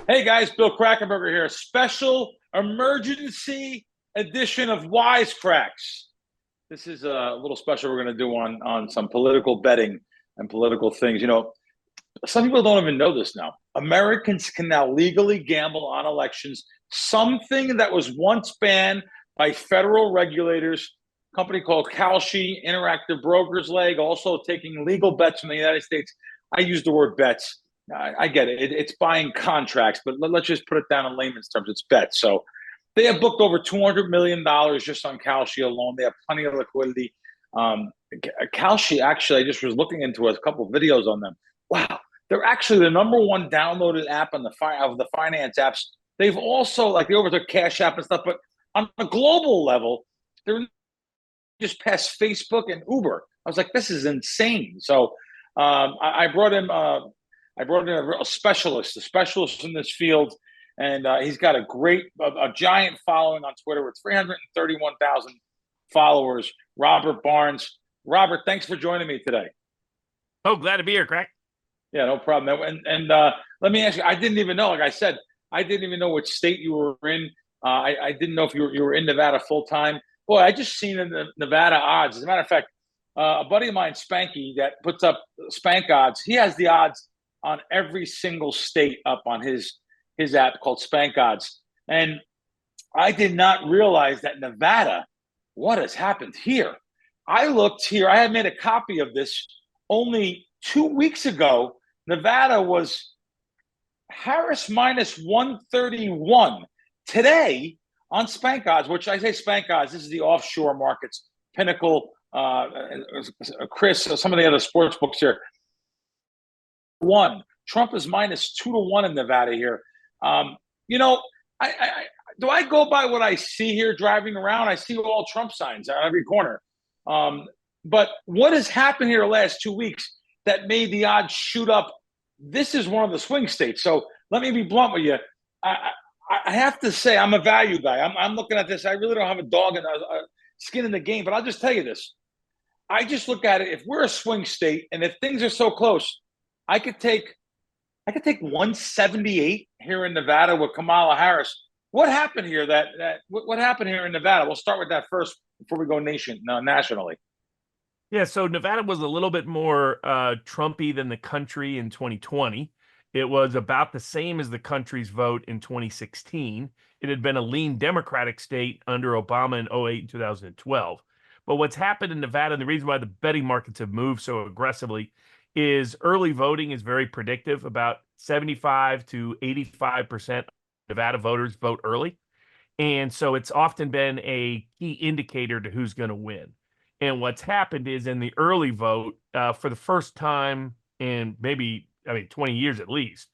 Hey guys, Bill Krackomberger here. Special emergency edition of Wise Kracks. This is a little special we're going to do on some political betting and political things. Some people don't even know this now. Americans can now legally gamble on elections, something that was once banned by federal regulators. A company called Kalshi, Interactive Brokers Leg, also taking legal bets from the United States. I use the word bets. I get it. It's buying contracts, but let's just put it down in layman's terms. It's bets. So they have booked over $200 million just on Kalshi alone. They have plenty of liquidity. Kalshi, actually, I just was looking into a couple of videos on them. Wow, they're actually the number one downloaded app on of the finance apps. They've also, they overtook Cash App and stuff, but on a global level, they're just past Facebook and Uber. I was like, this is insane. So I brought him. I brought in a specialist in this field, and he's got a giant following on Twitter with 331,000 followers. Robert Barnes. Robert, thanks for joining me today. Oh, glad to be here, Crack. Yeah, no problem. And let me ask you, I didn't even know, like I said, I didn't even know which state you were in. I didn't know if you were in Nevada full time. Boy, I just seen in the Nevada odds. As a matter of fact, a buddy of mine, Spanky, that puts up Spank odds. He has the odds on every single state up on his app called Spank Odds. And I did not realize that Nevada, what has happened here? I looked here. I had made a copy of this only 2 weeks ago. Nevada was Harris minus 131. Today on Spank Odds, which I say Spank Odds, this is the offshore markets, Pinnacle, Chris, some of the other sports books here. Trump is minus 2-1 in Nevada here. Do I go by what I see here driving around? I see all Trump signs on every corner. But what has happened here the last 2 weeks that made the odds shoot up? This is one of the swing states. So let me be blunt with you. I have to say I'm a value guy. I'm looking at this. I really don't have a dog in a skin in the game, but I'll just tell you this. I just look at it. If we're a swing state and if things are so close, I could take 178 here in Nevada with Kamala Harris. What happened here? What happened here in Nevada? We'll start with that first before we go nationally. Yeah, so Nevada was a little bit more Trumpy than the country in 2020. It was about the same as the country's vote in 2016. It had been a lean Democratic state under Obama in 2008 and 2012. But what's happened in Nevada, and the reason why the betting markets have moved so aggressively, is early voting is very predictive. About 75 to 85% of Nevada voters vote early. And so it's often been a key indicator to who's going to win. And what's happened is in the early vote, for the first time in 20 years at least,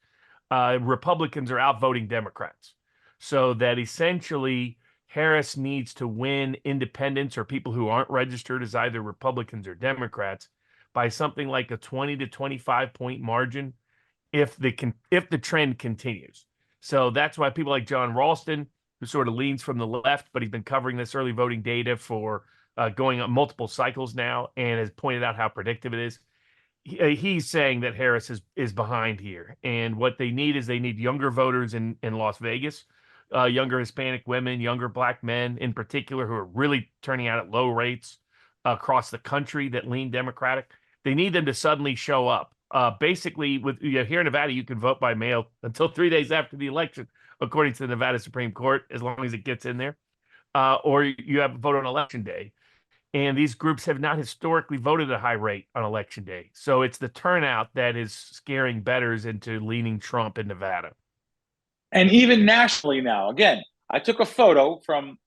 Republicans are outvoting Democrats. So that essentially Harris needs to win independents or people who aren't registered as either Republicans or Democrats by something like a 20 to 25 point margin if the trend continues. So that's why people like John Ralston, who sort of leans from the left, but he's been covering this early voting data for going on multiple cycles now and has pointed out how predictive it is. He's saying that Harris is behind here. And what they need is younger voters in Las Vegas, younger Hispanic women, younger Black men in particular, who are really turning out at low rates across the country that lean Democratic. They need them to suddenly show up. Basically, here in Nevada, you can vote by mail until 3 days after the election, according to the Nevada Supreme Court, as long as it gets in there. Or you have a vote on election day. And these groups have not historically voted at a high rate on election day. So it's the turnout that is scaring bettors into leaning Trump in Nevada. And even nationally now, again, I took a photo from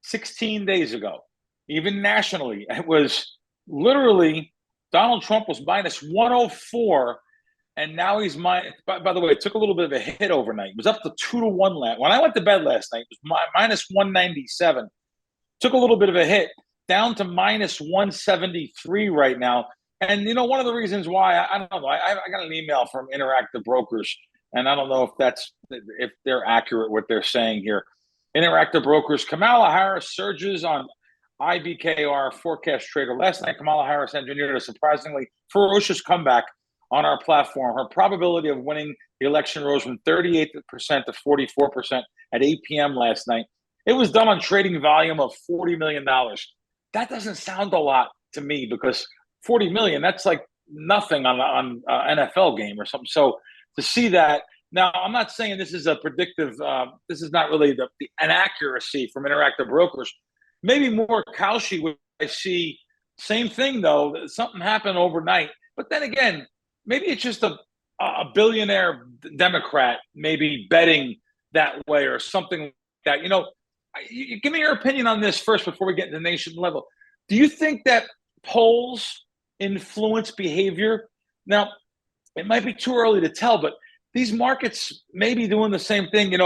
16 days ago. Even nationally, it was literally Donald Trump was minus 104, and now he's minus. By the way, it took a little bit of a hit overnight. It was up to 2-1 when I went to bed last night. It was minus 197. Took a little bit of a hit down to minus 173 right now. And one of the reasons why I don't know. I got an email from Interactive Brokers, and I don't know if they're accurate what they're saying here. Interactive Brokers, Kamala Harris surges on IBKR forecast trader. Last night, Kamala Harris engineered a surprisingly ferocious comeback on our platform, her probability of winning the election rose from 38% to 44% at 8 p.m. last night. It was done on trading volume of $40 million. That doesn't sound a lot to me because 40 million, that's like nothing on an NFL game or something. So to see that, now I'm not saying this is a predictive, this is not really an accuracy from Interactive Brokers. Maybe more Kalshi, which I see, same thing though, something happened overnight. But then again, maybe it's just a billionaire Democrat maybe betting that way or something like that. You give me your opinion on this first before we get to the nation level. Do you think that polls influence behavior? Now, it might be too early to tell, but these markets may be doing the same thing.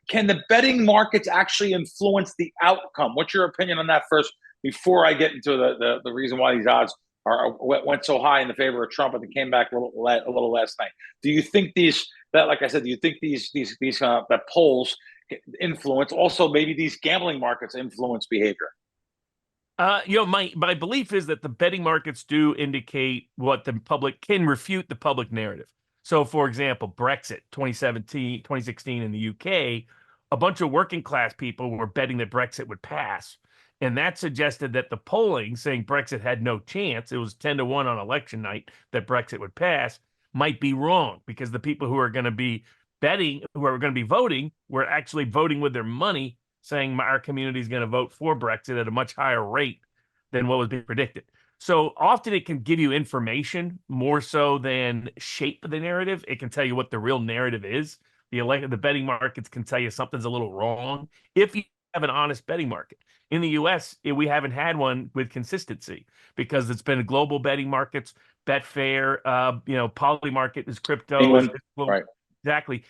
Can the betting markets actually influence the outcome? What's your opinion on that first before I get into the reason why these odds went so high in the favor of Trump and they came back a little last night? Do you think like I said, do you think these that polls influence, also maybe these gambling markets influence behavior? My belief is that the betting markets do indicate what the public can refute the public narrative. So, for example, Brexit 2016 in the UK, a bunch of working class people were betting that Brexit would pass. And that suggested that the polling saying Brexit had no chance, it was 10-1 on election night that Brexit would pass, might be wrong because the people who are going to be betting, who are going to be voting, were actually voting with their money, saying our community is going to vote for Brexit at a much higher rate than what was being predicted. So often it can give you information more so than shape the narrative. It can tell you what the real narrative is. The betting markets can tell you something's a little wrong if you have an honest betting market. In the U.S., we haven't had one with consistency because it's been global betting markets, Betfair, Polymarket is crypto. England, right. Exactly.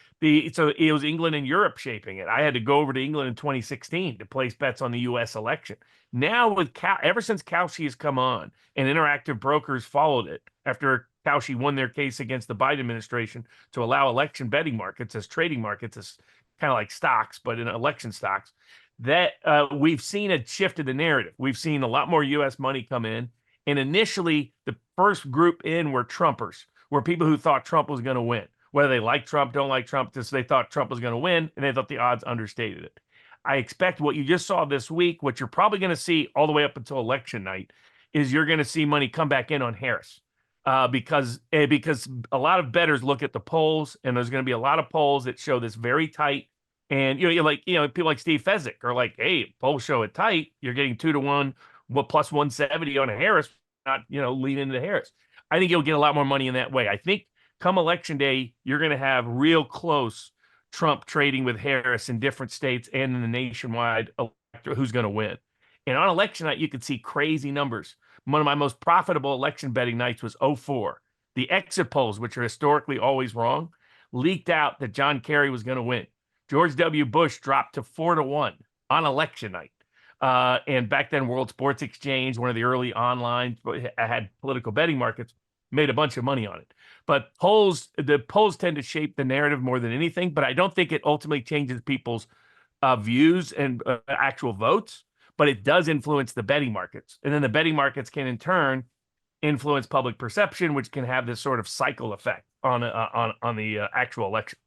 So it was England and Europe shaping it. I had to go over to England in 2016 to place bets on the U.S. election. Now, ever since Kalshi has come on and Interactive Brokers followed it after Kalshi won their case against the Biden administration to allow election betting markets as trading markets, as kind of like stocks, but in election stocks, that we've seen a shift in the narrative. We've seen a lot more U.S. money come in. And initially, the first group in were Trumpers, were people who thought Trump was going to win. Whether they like Trump, don't like Trump, just they thought Trump was going to win, and they thought the odds understated it. I expect what you just saw this week, what you're probably going to see all the way up until election night, is you're going to see money come back in on Harris. Because a lot of bettors look at the polls, and there's going to be a lot of polls that show this very tight. And people like Steve Fezzik are like, hey, polls show it tight. You're getting 2-1, plus 170 on a Harris, not lean into Harris. I think you'll get a lot more money in that way. I think come election day, you're going to have real close Trump trading with Harris in different states and in the nationwide electorate who's going to win. And on election night, you could see crazy numbers. One of my most profitable election betting nights was 2004. The exit polls, which are historically always wrong, leaked out that John Kerry was going to win. George W. Bush dropped to 4-1 on election night. And back then, World Sports Exchange, one of the early online, had political betting markets, made a bunch of money on it. But the polls tend to shape the narrative more than anything, but I don't think it ultimately changes people's views and actual votes, but it does influence the betting markets. And then the betting markets can in turn influence public perception, which can have this sort of cycle effect on the actual election.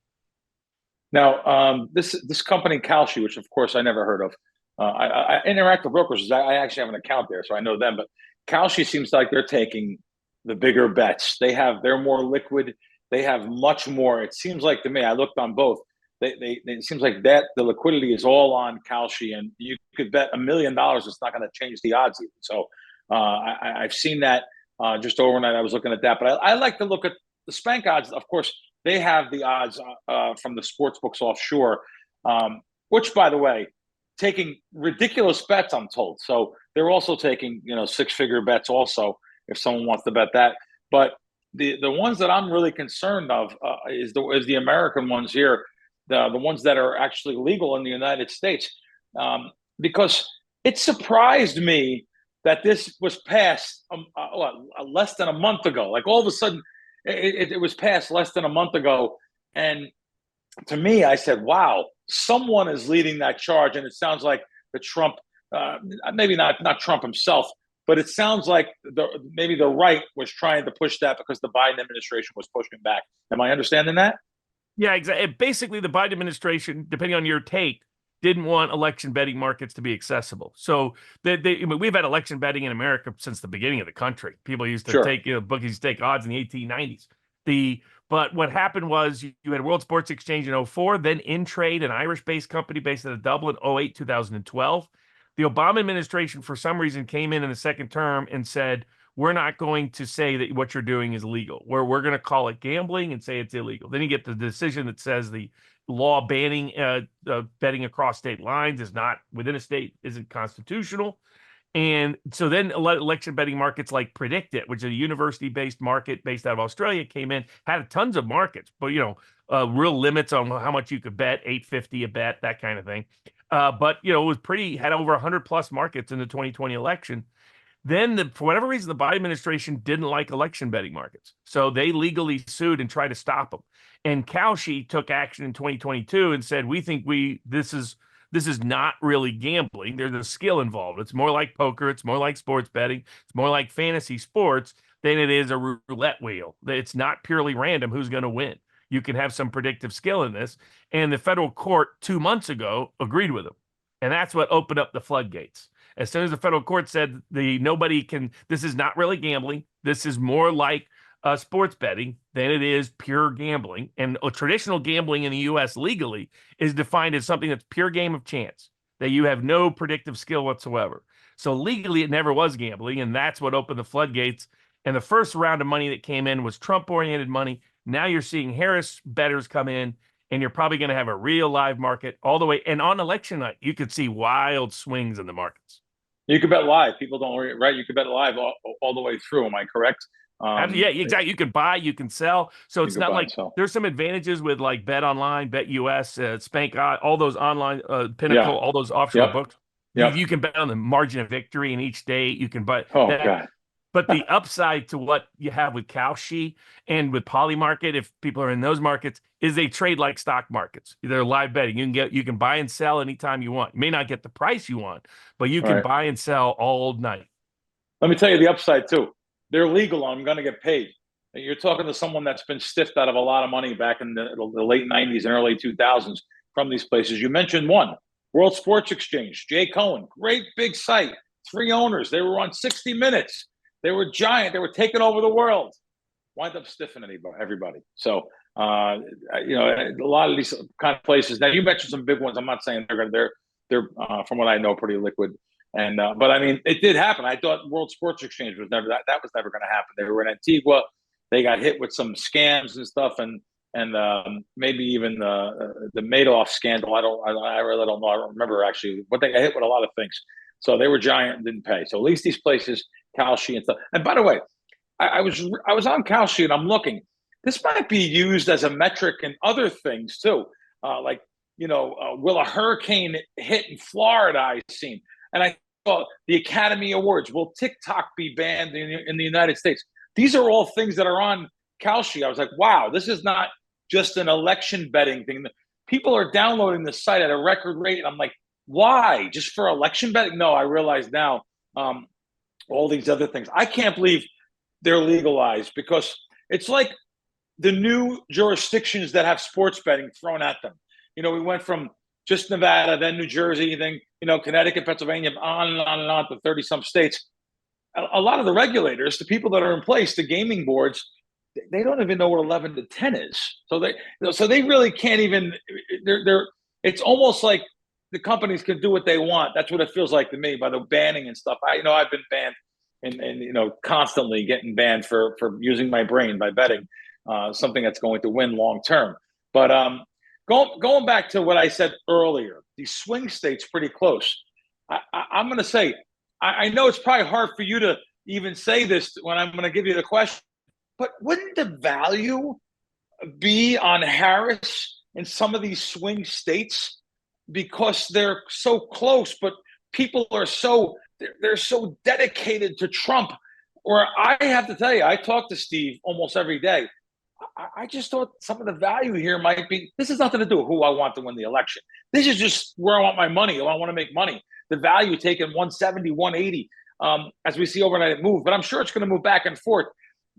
Now, this company Kalshi, which of course I never heard of, Interactive Brokers, I actually have an account there, so I know them, but Kalshi seems like they're taking the bigger bets. They're more liquid. They have much more. It seems like to me, I looked on both. It seems like that the liquidity is all on Kalshi, and you could bet $1 million. It's not going to change the odds even. So I've seen that just overnight. I was looking at that, but I like to look at the Spank odds. Of course, they have the odds from the sports books offshore, which, by the way, taking ridiculous bets, I'm told. So they're also taking 6-figure bets also, if someone wants to bet that. But the ones that I'm really concerned of is the American ones here, the ones that are actually legal in the United States, because it surprised me that this was passed less than a month ago. Like all of a sudden, it was passed less than a month ago, and to me, I said, "Wow, someone is leading that charge." And it sounds like the Trump, maybe not Trump himself, but it sounds like maybe the right was trying to push that because the Biden administration was pushing back. Am I understanding that? Yeah, exactly. Basically, the Biden administration, depending on your take, didn't want election betting markets to be accessible. So I mean, we've had election betting in America since the beginning of the country. People used to Sure. take, bookies take odds in the 1890s. But what happened was you had World Sports Exchange in 04, then InTrade, an Irish-based company based out of Dublin, 08, 2012. The Obama administration, for some reason, came in the second term and said, we're not going to say that what you're doing is legal. We're going to call it gambling and say it's illegal. Then you get the decision that says the law banning betting across state lines is not within a state, isn't constitutional. And so then election betting markets like Predict It, which is a university-based market based out of Australia, came in, had tons of markets, but real limits on how much you could bet, $8.50 a bet, that kind of thing. But it was had over 100 plus markets in the 2020 election. Then, for whatever reason, the Biden administration didn't like election betting markets. So they legally sued and tried to stop them. And Kalshi took action in 2022 and said, we think this is not really gambling. There's a skill involved. It's more like poker. It's more like sports betting. It's more like fantasy sports than it is a roulette wheel. It's not purely random who's going to win. You can have some predictive skill in this. And the federal court 2 months ago agreed with them. And that's what opened up the floodgates. As soon as the federal court said this is not really gambling. This is more like sports betting than it is pure gambling. And traditional gambling in the U.S. legally is defined as something that's pure game of chance, that you have no predictive skill whatsoever. So legally, it never was gambling, and that's what opened the floodgates. And the first round of money that came in was Trump-oriented money. Now you're seeing Harris bettors come in, and you're probably going to have a real live market all the way. And on election night, you could see wild swings in the markets. You can bet live. People don't worry, right? You can bet live all the way through. Am I correct? Yeah, exactly. You can buy, you can sell. So it's not like there's some advantages with like Bet Online, Bet US, Spank, all those online, Pinnacle, all those offshore books. You can bet on the margin of victory in each state. You can buy. God. But the upside to what you have with Kalshi and with Polymarket, if people are in those markets, is they trade like stock markets. They're live betting. You can buy and sell anytime you want. You may not get the price you want, but you can buy and sell all night. Let me tell you the upside too. They're legal. I'm going to get paid. You're talking to someone that's been stiffed out of a lot of money back in the late 90s and early 2000s from these places. You mentioned one, World Sports Exchange, Jay Cohen, great big site, 3 owners. They were on 60 Minutes. They were giant. They were taking over the world. Wind up stiffing everybody. So, a lot of these kind of places. Now, you mentioned some big ones. I'm not saying they're from what I know, pretty liquid. And but I mean, it did happen. I thought World Sports Exchange was never that was never going to happen. They were in Antigua. They got hit with some scams and stuff, and maybe even the Madoff scandal. I really don't know. I don't remember actually, but they got hit with a lot of things. So they were giant and didn't pay. So at least these places, Kalshi and stuff. And by the way, I was on Kalshi and I'm looking. This might be used as a metric in other things too. Will a hurricane hit in Florida? I've seen, and I thought the Academy Awards. Will TikTok be banned in the United States? These are all things that are on Kalshi. I was like, wow, this is not just an election betting thing. People are downloading the site at a record rate, and I'm like, why? Just for election betting? No, I realize now all these other things. I can't believe they're legalized because it's like the new jurisdictions that have sports betting thrown at them. We went from just Nevada, then New Jersey, then Connecticut, Pennsylvania, on and on and on to 30-some states. A lot of the regulators, the people that are in place, the gaming boards, they don't even know what 11 to 10 is. So they really can't even. It's almost like the companies can do what they want. That's what it feels like to me by the banning and stuff. I've been banned and constantly getting banned for using my brain by betting something that's going to win long term. But going back to what I said earlier, these swing states pretty close. I'm going to say, I know it's probably hard for you to even say this when I'm going to give you the question, but wouldn't the value be on Harris in some of these swing states because they're so close, but people are they're so dedicated to Trump? Or I have to tell you, I talk to Steve almost every day. I just thought some of the value here might be, this has nothing to do with who I want to win the election. This is just where I want my money. I want to make money. The value taking 170, 180. as we see overnight move, but I'm sure it's going to move back and forth.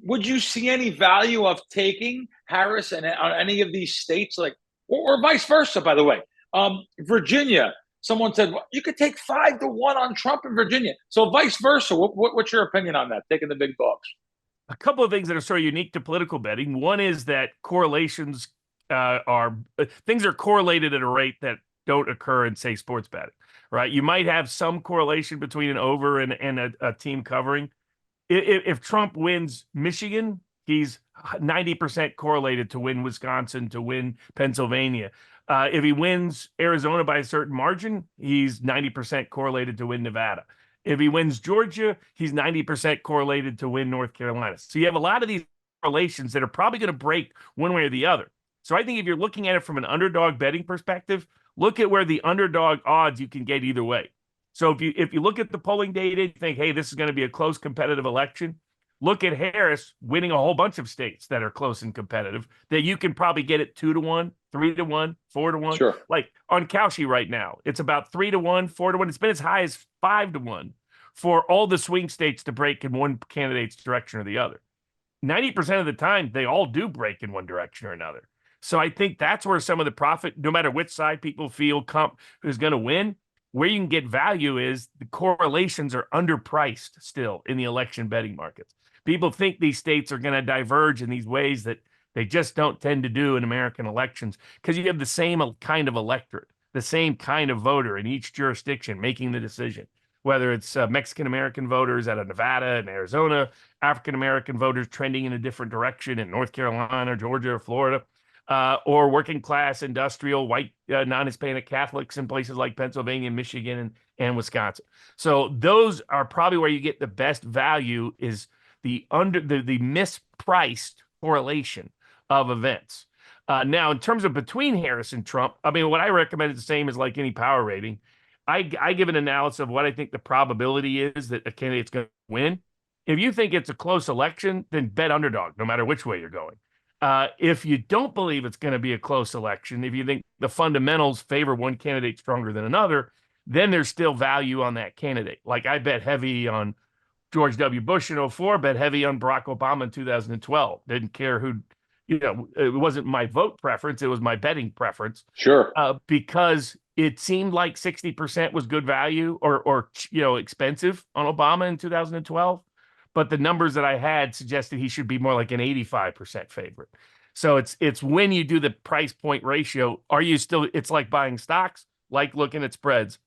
Would you see any value of taking Harris and on any of these states, like, or vice versa? By the way, Virginia. Someone said, well, you could take 5-1 on Trump in Virginia. So vice versa. What's your opinion on that? Taking the big dogs. A couple of things that are sort of unique to political betting. One is that correlations things are correlated at a rate that don't occur in, say, sports betting, right? You might have some correlation between an over and a team covering. If Trump wins Michigan, he's 90% correlated to win Wisconsin, to win Pennsylvania. If he wins Arizona by a certain margin, he's 90% correlated to win Nevada. If he wins Georgia, he's 90% correlated to win North Carolina. So you have a lot of these correlations that are probably going to break one way or the other. So I think if you're looking at it from an underdog betting perspective, look at where the underdog odds you can get either way. So if you look at the polling data, you think, hey, this is going to be a close competitive election. Look at Harris winning a whole bunch of states that are close and competitive that you can probably get it 2-1, 3-1, 4-1. Sure. Like on Cauchy right now, it's about 3-1, 4-1. It's been as high as 5-1 for all the swing states to break in one candidate's direction or the other. 90% of the time, they all do break in one direction or another. So I think that's where some of the profit, no matter which side people feel who's going to win, where you can get value is the correlations are underpriced still in the election betting markets. People think these states are going to diverge in these ways that they just don't tend to do in American elections because you have the same kind of electorate, the same kind of voter in each jurisdiction making the decision, whether it's Mexican-American voters out of Nevada and Arizona, African-American voters trending in a different direction in North Carolina, Georgia, or Florida, or working class, industrial, white, non-Hispanic Catholics in places like Pennsylvania, Michigan, and Wisconsin. So those are probably where you get the best value is the mispriced correlation of events. Now, in terms of between Harris and Trump, I mean, what I recommend is the same as like any power rating. I give an analysis of what I think the probability is that a candidate's going to win. If you think it's a close election, then bet underdog, no matter which way you're going. If you don't believe it's going to be a close election, if you think the fundamentals favor one candidate stronger than another, then there's still value on that candidate. Like I bet heavy on George W. Bush in 2004, bet heavy on Barack Obama in 2012. Didn't care who, it wasn't my vote preference. It was my betting preference. Sure. Because it seemed like 60% was good value or expensive on Obama in 2012. But the numbers that I had suggested he should be more like an 85% favorite. So it's when you do the price point ratio, it's like buying stocks, like looking at spreads.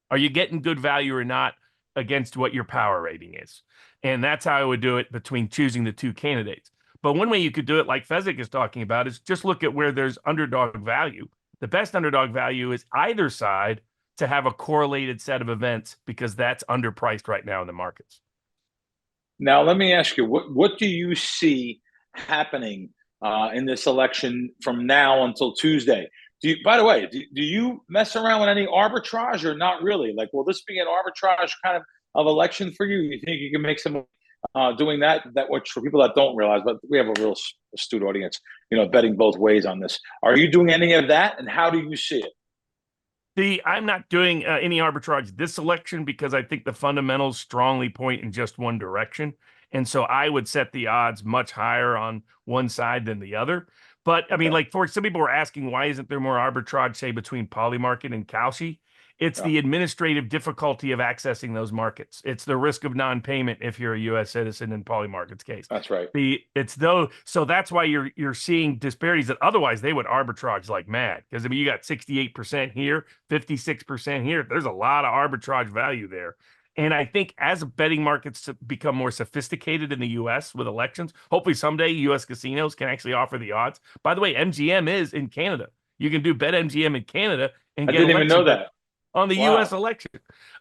Are you getting good value or not against what your power rating is? And that's how I would do it between choosing the two candidates. But one way you could do it, like Fezzik is talking about, is just look at where there's underdog value. The best underdog value is either side to have a correlated set of events because that's underpriced right now in the markets. Now, let me ask you, what do you see happening in this election from now until Tuesday? By the way, do you mess around with any arbitrage or not really? Like, will this be an arbitrage kind of election for you? You think you can make some doing that which for people that don't realize, but we have a real astute audience, betting both ways on this. Are you doing any of that, and how do you see it? I'm not doing any arbitrage this election because I think the fundamentals strongly point in just one direction. And so I would set the odds much higher on one side than the other. But I mean, like for some people were asking, why isn't there more arbitrage, say, between Polymarket and Cauchy? It's the administrative difficulty of accessing those markets. It's the risk of non-payment if you're a U.S. citizen in Polymarket's case. That's right. So that's why you're seeing disparities that otherwise they would arbitrage like mad. Because I mean, you got 68% here, 56% here. There's a lot of arbitrage value there. And I think as betting markets become more sophisticated in the U.S. with elections, hopefully someday U.S. casinos can actually offer the odds. By the way, MGM is in Canada. You can do BetMGM in Canada and get. I didn't even know that. On the U.S. election.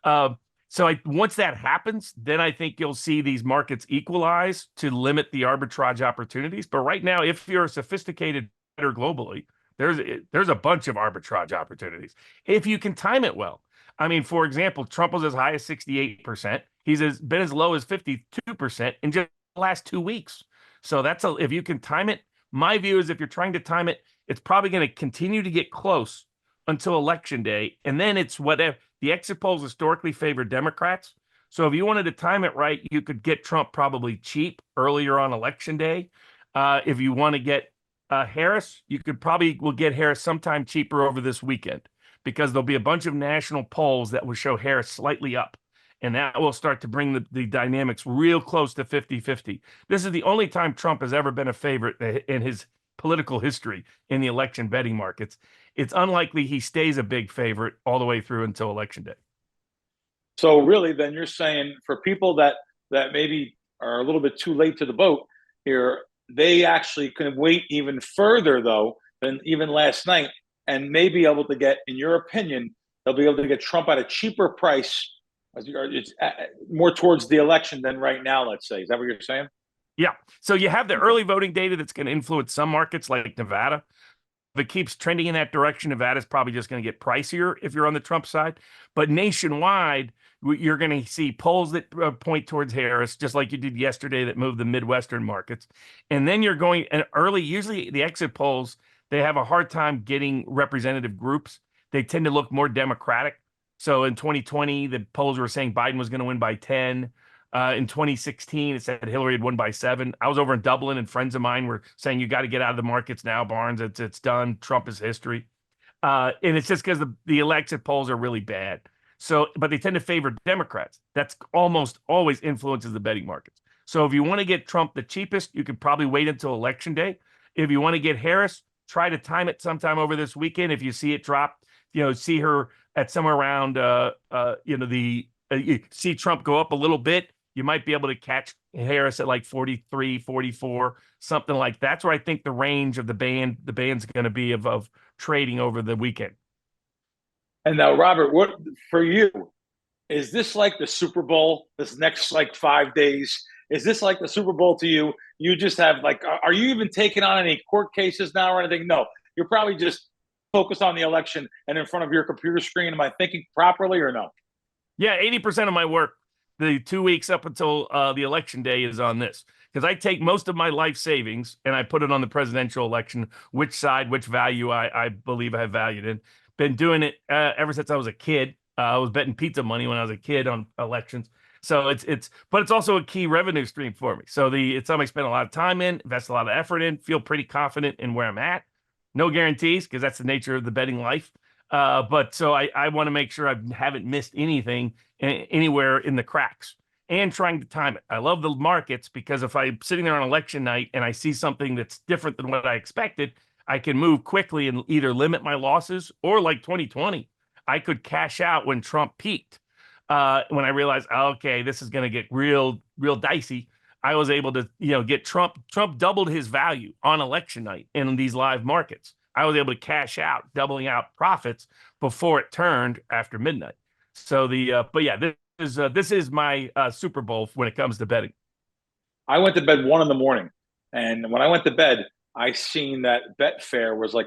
So once that happens, then I think you'll see these markets equalize to limit the arbitrage opportunities. But right now, if you're a sophisticated bettor globally, there's a bunch of arbitrage opportunities if you can time it well. I mean, for example, Trump was as high as 68%. He's been as low as 52% in just the last 2 weeks. So if you can time it, my view is if you're trying to time it, it's probably going to continue to get close until election day. And then it's whatever the exit polls historically favor Democrats. So if you wanted to time it right, you could get Trump probably cheap earlier on election day. If you want to get Harris, you could probably will get Harris sometime cheaper over this weekend because there'll be a bunch of national polls that will show Harris slightly up. And that will start to bring the dynamics real close to 50-50. This is the only time Trump has ever been a favorite in his political history in the election betting markets. It's unlikely he stays a big favorite all the way through until election day. So really, then you're saying for people that maybe are a little bit too late to the boat here, they actually can wait even further though than even last night, and may be able to get, in your opinion, they'll be able to get Trump at a cheaper price. It's more towards the election than right now. Let's say, is that what you're saying? Yeah. So you have the early voting data that's going to influence some markets like Nevada. If it keeps trending in that direction, Nevada's probably just going to get pricier if you're on the Trump side. But nationwide, you're going to see polls that point towards Harris, just like you did yesterday that moved the Midwestern markets. And then you're going and early, usually the exit polls, they have a hard time getting representative groups. They tend to look more Democratic. So in 2020, the polls were saying Biden was going to win by 10. In 2016, it said Hillary had won by 7. I was over in Dublin, and friends of mine were saying, you got to get out of the markets now, Barnes. It's done. Trump is history. And it's just because the exit polls are really bad. So, but they tend to favor Democrats. That's almost always influences the betting markets. So if you want to get Trump the cheapest, you could probably wait until election day. If you want to get Harris, try to time it sometime over this weekend. If you see it drop, see her at somewhere around, you see Trump go up a little bit, you might be able to catch Harris at like 43, 44, something like that. That's where I think the range of the band's going to be of trading over the weekend. And now, Robert, what for you? Is this like the Super Bowl? This next like 5 days, is this like the Super Bowl to you? You just have like, are you even taking on any court cases now or anything? No, you're probably just focused on the election and in front of your computer screen. Am I thinking properly or no? Yeah, 80% of my work, the 2 weeks up until the election day, is on this because I take most of my life savings and I put it on the presidential election, which side, which value I believe I have valued in. Been doing it ever since I was a kid. I was betting pizza money when I was a kid on elections. So but it's also a key revenue stream for me. So it's something I spend a lot of time in, invest a lot of effort in, feel pretty confident in where I'm at. No guarantees because that's the nature of the betting life. But so I want to make sure I haven't missed anything anywhere in the cracks and trying to time it. I love the markets because if I'm sitting there on election night and I see something that's different than what I expected, I can move quickly and either limit my losses or like 2020, I could cash out when Trump peaked. When I realized, okay, this is going to get real dicey. I was able to, get Trump doubled his value on election night in these live markets. I was able to cash out, doubling out profits before it turned after midnight. So but yeah, this is my Super Bowl when it comes to betting. I went to bed 1 a.m, and when I went to bed, I seen that Betfair was like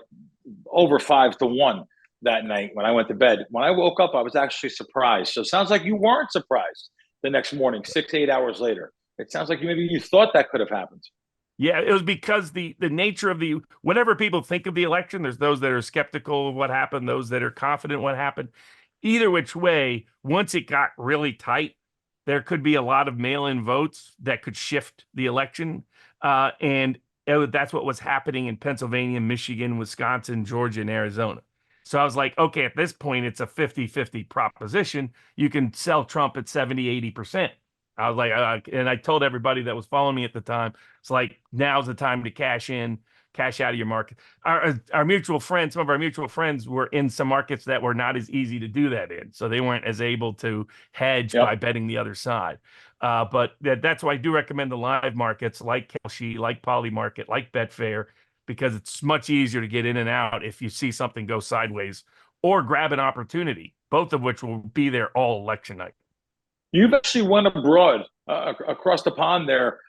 over 5-1 that night when I went to bed. When I woke up, I was actually surprised. So it sounds like you weren't surprised the next morning, 6-8 hours later. It sounds like maybe you thought that could have happened. Yeah, it was because the nature of whenever people think of the election, there's those that are skeptical of what happened, those that are confident what happened. Either which way, once it got really tight, there could be a lot of mail-in votes that could shift the election. That's what was happening in Pennsylvania, Michigan, Wisconsin, Georgia, and Arizona. So I was like, okay, at this point, it's a 50-50 proposition. You can sell Trump at 70-80%. I was like, and I told everybody that was following me at the time, it's like, now's the time to cash out of your market. Our mutual friends, some of our mutual friends were in some markets that were not as easy to do that in. So they weren't as able to hedge by betting the other side. But that's why I do recommend the live markets like Kalshi, like Polymarket, like Betfair, because it's much easier to get in and out if you see something go sideways or grab an opportunity, both of which will be there all election night. You've actually went abroad across the pond there.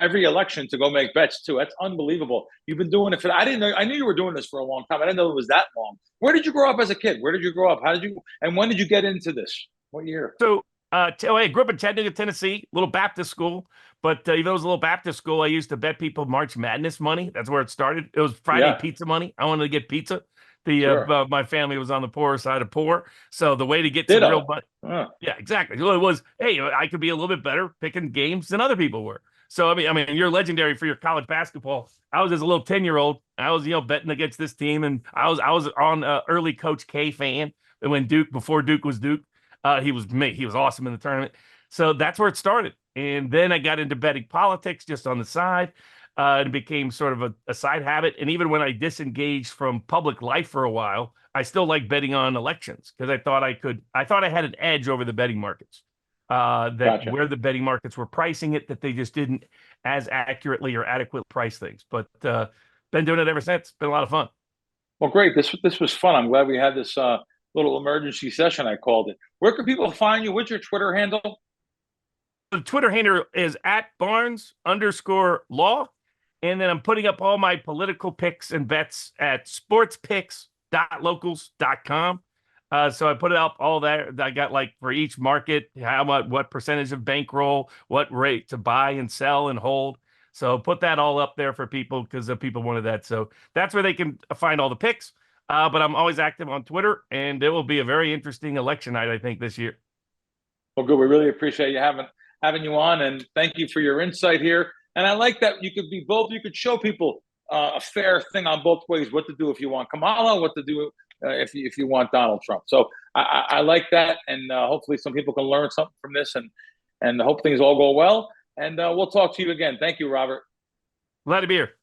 Every election to go make bets too. That's unbelievable. You've been doing it for. I didn't know. I knew you were doing this for a long time. I didn't know it was that long. Where did you grow up as a kid? Where did you grow up? How did you? And when did you get into this? What year? So, I grew up in Chattanooga, Tennessee, little Baptist school. But even though it was a little Baptist school, I used to bet people March Madness money. That's where it started. It was Friday pizza money. I wanted to get pizza. Sure. My family was on the poorer side of poor, so the way to get some real Ditto. money, Huh. yeah, exactly. Well, it was, hey, I could be a little bit better picking games than other people were. So I mean, you're legendary for your college basketball. I was as a little 10-year-old. I was, betting against this team, and I was on early Coach K fan when before Duke was Duke. He was me. He was awesome in the tournament. So that's where it started. And then I got into betting politics just on the side. It became sort of a side habit. And even when I disengaged from public life for a while, I still like betting on elections because I thought I had an edge over the betting markets. That Gotcha. where the betting markets were pricing it, that they just didn't as accurately or adequately price things. But been doing it ever since. It's been a lot of fun. Well, great. This was fun. I'm glad we had this little emergency session. I called it. Where can people find you? What's your Twitter handle? The Twitter handle is @Barnes_law. And then I'm putting up all my political picks and bets at sportspicks.locals.com. So I put it up all there. I got like for each market, how much, what percentage of bankroll, what rate to buy and sell and hold. So put that all up there for people because the people wanted that. So that's where they can find all the picks. But I'm always active on Twitter, and it will be a very interesting election night, I think, this year. Well, good. We really appreciate you having you on, and thank you for your insight here. And I like that you could be both. You could show people a fair thing on both ways. What to do if you want Kamala, what to do if you want Donald Trump. So I like that, and hopefully some people can learn something from this, and hope things all go well. And we'll talk to you again. Thank you, Robert. Glad to be here.